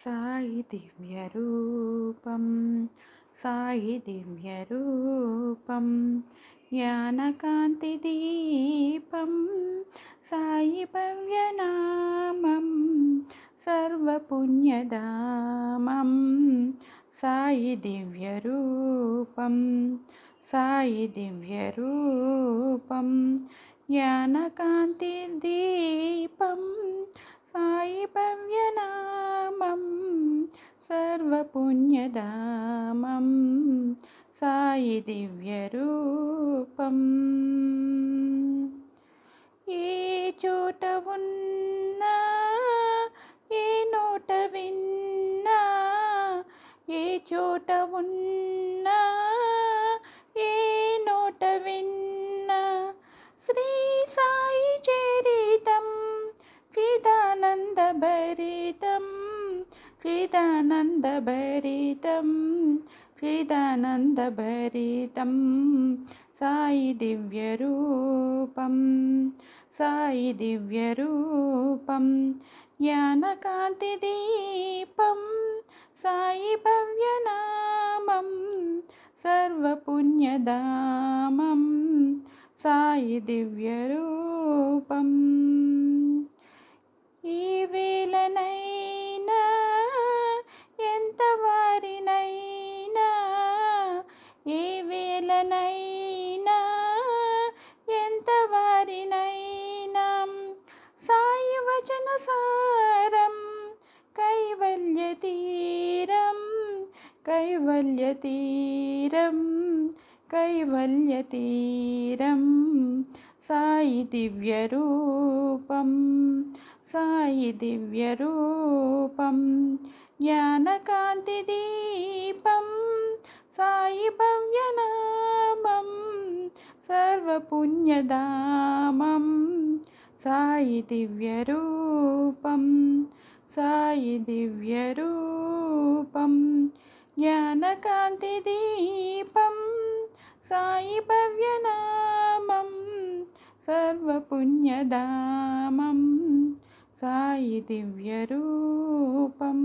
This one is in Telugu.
సాయి దివ్యరూపం సాయి దివ్యరూపం జ్ఞానకాంతి దీపం సాయి భవ్యనామం సర్వపుణ్యధామం సాయి దివ్యరూపం సాయి దివ్యరూపం జ్ఞానకాంతి దీపం సాయి భవ్యనామం సర్వపుణ్యధామం సాయి దివ్యరూపం. ఏ చోట ఉన్నా ఏ నోట విన్నా ఏ చోట ఉన్నా ఏ నోట విన్నా శ్రీ సాయి చరితం చిదానందభరితం చిదానందభరితం చిదానందభరితం సాయి దివ్యరూపం సాయి దివ్యరూపం జ్ఞానకాంతి దీపం సాయి భవ్యనామం సర్వపుణ్యధామం సాయి దివ్యరూపం. ఈ వేళనైనా ఎంత వారినైనా ఏ వేళనైనా ఎంత వారినైనా సాయి వచన సారం కైవల్య తీరం కైవల్య తీరం కైవల్య తీరం సాయి దివ్యరూపం సాయి దివ్యరూపం జ్ఞానకాంతి దీపం సాయి భవ్యనామం సర్వపుణ్యధామం సాయి దివ్యరూపం సాయి దివ్యరూపం జ్ఞానకాంతి దీపం సాయి భవ్యనామం సర్వపుణ్యధామం సాయి దివ్యరూపం.